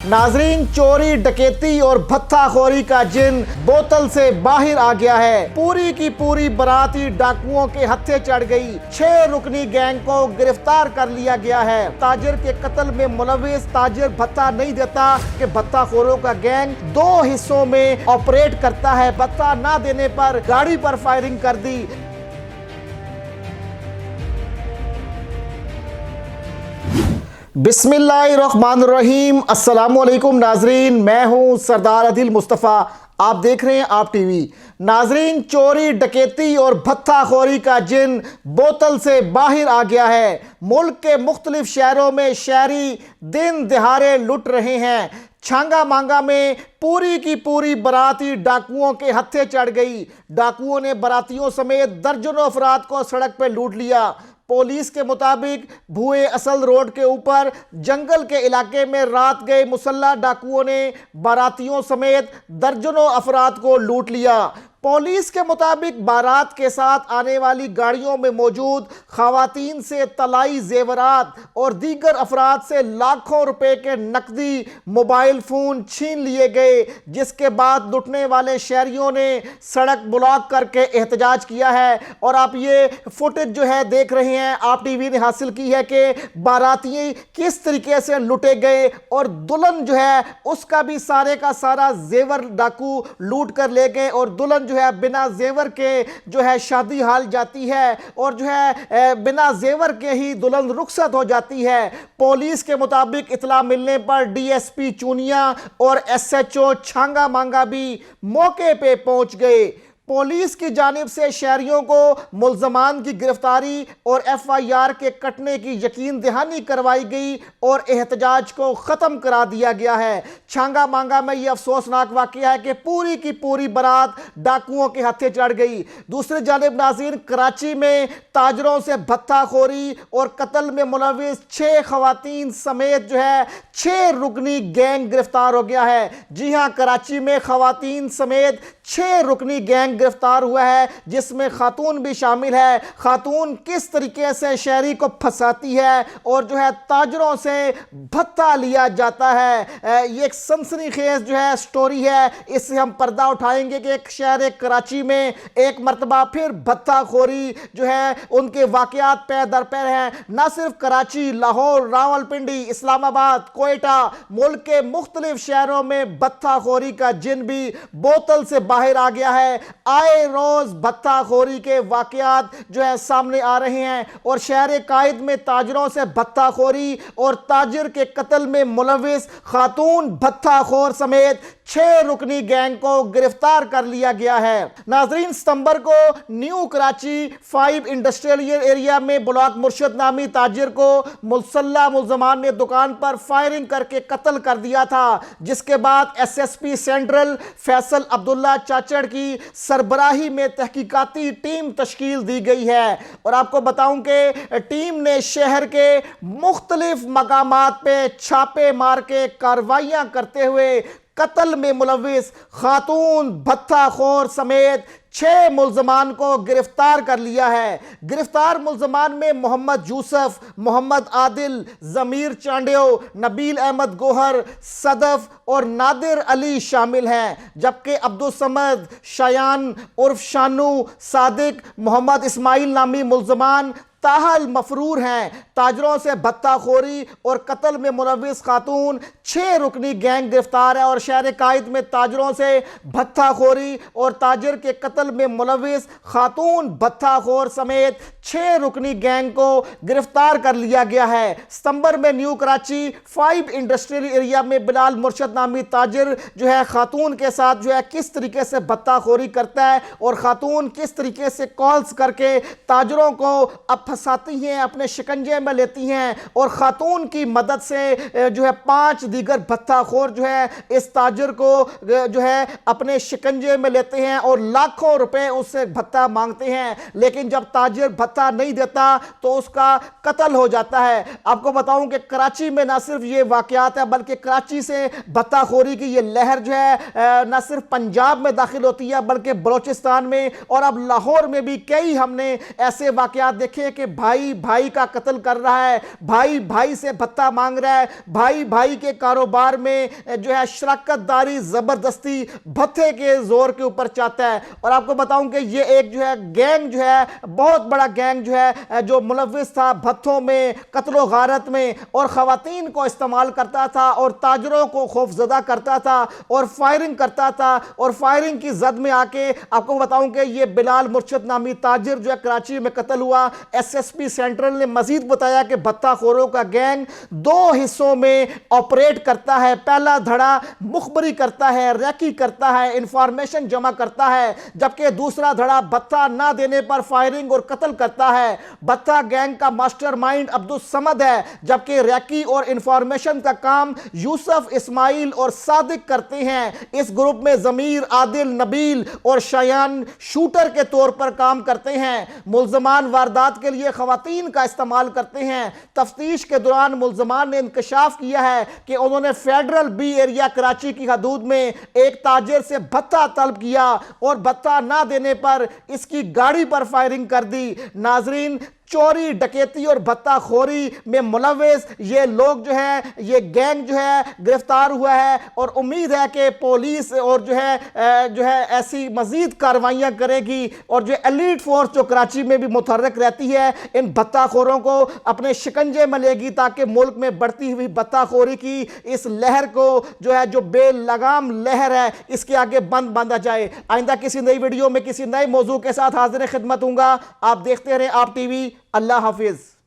नाजरीन, चोरी डकैती और भत्ताखोरी का जिन बोतल से बाहर आ गया है। पूरी की पूरी बाराती डाकुओं के हत्थे चढ़ गई। 6 रुकनी गैंग को गिरफ्तार कर लिया गया है। ताजिर के कत्ल में मुलविस ताजिर भत्ता नहीं देता कि भत्ताखोरों का गैंग 2 हिस्सों में ऑपरेट करता है। भत्ता ना देने पर गाड़ी पर फायरिंग कर दी। बिस्मिल्लाहिर्रहमानिर्रहीम। अस्सलामुअलैकुम नाजरीन, मैं हूं सरदार आदिल मुस्तफ़ा। आप देख रहे हैं आप टीवी। नाजरीन, चोरी डकैती और भत्ताखोरी का जिन बोतल से बाहर आ गया है। मुल्क के मुख्तलिफ शहरों में शहरी दिन दिहाड़े लुट रहे हैं। छांगा मांगा में पूरी की पूरी बाराती डाकुओं के हत्थे चढ़ गई। डाकुओं ने बारातियों समेत दर्जनों अफराद को सड़क पर लूट लिया। पुलिस के मुताबिक भुए असल रोड के ऊपर जंगल के इलाके में रात गए मुसल्लह डाकुओं ने बारातियों समेत दर्जनों अफराद को लूट लिया। पुलिस के मुताबिक बारात के साथ आने वाली गाड़ियों में मौजूद खवातीन से तलाई जेवरात और दीगर अफराद से लाखों रुपए के नकदी मोबाइल फ़ोन छीन लिए गए, जिसके बाद लुटने वाले शहरियों ने सड़क ब्लॉक करके एहतजाज किया है। और आप ये फुटेज जो है देख रहे हैं, आप टीवी ने हासिल की है कि बाराती किस तरीके से लुटे गए और दुल्हन जो है उसका भी सारे का सारा जेवर डाकू लूट कर ले गए और दुल्हन जो है बिना जेवर के जो है शादी हाल जाती है और जो है बिना जेवर के ही दुल्हन रुखसत हो जाती है। पुलिस के मुताबिक इतला मिलने पर डीएसपी चूनिया और एसएचओ छांगा मांगा भी मौके पे पहुंच गए। पुलिस की जानिब से शहरियों को मुल्ज़मान की गिरफ्तारी और एफआईआर के कटने की यकीन दहानी करवाई गई और एहतजाज को ख़त्म करा दिया गया है। छांगा मांगा में यह अफसोसनाक वाक़या है कि पूरी की पूरी बारात डाकुओं के हत्थे चढ़ गई। दूसरी जानिब नाज़रीन, कराची में ताजरों से भत्ताखोरी और कत्ल में मुलविस 6 खवातीन समेत जो है 6 रुकनी गैंग गिरफ्तार हो गया है। जी हाँ, कराची में खवातीन समेत 6 रुकनी गैंग गिरफ्तार हुआ है, जिसमें खातून भी शामिल है। खातून किस तरीके से शहरी को फंसाती है और जो है ताजरों से भत्ता लिया जाता है। ये एक सनसनीखेज जो है स्टोरी है। इससे हम पर्दा उठाएंगे कि एक शहर कराची में एक मरतबा फिर भत्ताखोरी जो है उनके वाकयात पैर दर पैर हैं। न सिर्फ कराची, लाहौर, रावलपिंडी, इस्लामाबाद, कोयटा, मुल्क के मुख्तलिफ शहरों में भत्ताखोरी का जिन भी बोतल से बाहर आ गया है। आए रोज भत्ताखोरी के वाकयात जो है सामने आ रहे हैं और शहर कायद में ताजरों से भत्ताखोरी और ताजिर के कत्ल में मुलविस खातून भत्ताखोर समेत 6 रुकनी गैंग को गिरफ्तार कर लिया गया है। नाजरीन, सितंबर को न्यू कराची 5 इंडस्ट्रियल एरिया में ब्लॉक मुर्शद नामी ताजिर को मुसल्लह मुल्ज़मान ने दुकान पर फायरिंग करके कत्ल कर दिया था, जिसके बाद एसएसपी सेंट्रल फैसल अब्दुल्ला चाचड़ की सरबराही में तहकीकाती टीम तश्कील दी गई है। और आपको बताऊं कि टीम ने शहर के मुख्तलिफ मकामात पे छापे मार के कार्रवाइयां करते हुए कत्ल में मुलविस खातून भत्ताखोर समेत 6 मुल्ज़मान को गिरफ्तार कर लिया है। गिरफ्तार मुल्ज़मान में मोहम्मद यूसुफ, मोहम्मद आदिल, ज़मीर चांडियो, नबील अहमद गोहर, सदफ और नादिर अली शामिल हैं, जबकि अब्दुल समद, शायान उर्फ शानू, सादिक, मोहम्मद इस्माइल नामी मुल्ज़मान ताहल मफरूर हैं। ताजरों से भत्ताखोरी और कत्ल में मुलविस खातून 6 रुकनी गैंग गिरफ्तार है और शहर कायद में ताजरों से भत्ताखोरी और ताजिर के कत्ल में मुलविस खातून भत्ताखोर समेत 6 रुकनी गैंग को गिरफ्तार कर लिया गया है। सितंबर में न्यू कराची 5 इंडस्ट्रियल एरिया में बिलाल मुर्शद नामी ताजिर जो है खातून के साथ जो है किस तरीके से भत्ताखोरी करता है और खातून किस तरीके से कॉल्स करके ताजरों को अब फंसाती हैं, अपने शिकंजे में लेती हैं और खातून की मदद से जो है 5 दीगर भत्ताखोर जो है इस ताजिर को जो है अपने शिकंजे में लेते हैं और लाखों रुपए उससे भत्ता मांगते हैं। लेकिन जब ताजिर भत्ता नहीं देता तो उसका कत्ल हो जाता है। आपको बताऊं कि कराची में ना सिर्फ ये वाकयात है बल्कि कराची से भत्ताखोरी की ये लहर जो है ना सिर्फ पंजाब में दाखिल होती है बल्कि बलोचिस्तान में और अब लाहौर में भी कई हमने ऐसे वाकयात देखे کہ بھائی بھائی کا قتل کر رہا ہے, بھائی بھائی سے بھتہ مانگ رہا ہے, بھائی بھائی کے کاروبار میں جو ہے شراکت داری زبردستی بھتے کے زور کے اوپر چاہتا ہے. اور آپ کو بتاؤں کہ یہ ایک جو ہے گینگ جو ہے, بہت بڑا گینگ جو ہے جو ملوث تھا بھتوں میں, قتل و غارت میں, اور خواتین کو استعمال کرتا تھا اور تاجروں کو خوف زدہ کرتا تھا اور فائرنگ کرتا تھا. اور فائرنگ کی زد میں آ کے آپ کو بتاؤں کہ یہ بلال مرشد نامی تاجر جو ہے کراچی میں قتل ہوا. ایس ایس پی سینٹرل نے مزید بتایا کہ بھتہ خوروں کا گینگ 2 حصوں میں آپریٹ کرتا ہے. پہلا دھڑا مخبری کرتا ہے, ریکی کرتا ہے, انفارمیشن جمع کرتا ہے, جبکہ دوسرا دھڑا بھتہ نہ دینے پر فائرنگ اور قتل کرتا ہے. بھتہ گینگ کا ماسٹر مائنڈ عبدالصمد ہے, جبکہ ریکی اور انفارمیشن کا کام یوسف, اسماعیل اور صادق کرتے ہیں. اس گروپ میں ضمیر, عادل, نبیل اور شایان شوٹر کے طور پر کام کرتے ہیں. ملزمان واردات کے لیے خواتین کا استعمال کرتے ہیں. تفتیش کے دوران ملزمان نے انکشاف کیا ہے کہ انہوں نے فیڈرل بی ایریا کراچی کی حدود میں ایک تاجر سے بھتہ طلب کیا اور بھتہ نہ دینے پر اس کی گاڑی پر فائرنگ کر دی. ناظرین, چوری, ڈکیتی اور بھتہ خوری میں ملوث یہ لوگ جو ہے, یہ گینگ جو ہے گرفتار ہوا ہے, اور امید ہے کہ پولیس اور جو ہے ایسی مزید کاروائیاں کرے گی, اور جو ایلیٹ فورس جو کراچی میں بھی متحرک رہتی ہے ان بھتہ خوروں کو اپنے شکنجے میں لے گی, تاکہ ملک میں بڑھتی ہوئی بھتہ خوری کی اس لہر کو جو ہے, جو بے لگام لہر ہے, اس کے آگے بند باندھا جائے. آئندہ کسی نئی ویڈیو میں کسی نئے موضوع کے ساتھ حاضر خدمت ہوں گا. آپ دیکھتے رہیں آپ ٹی وی. اللہ حافظ.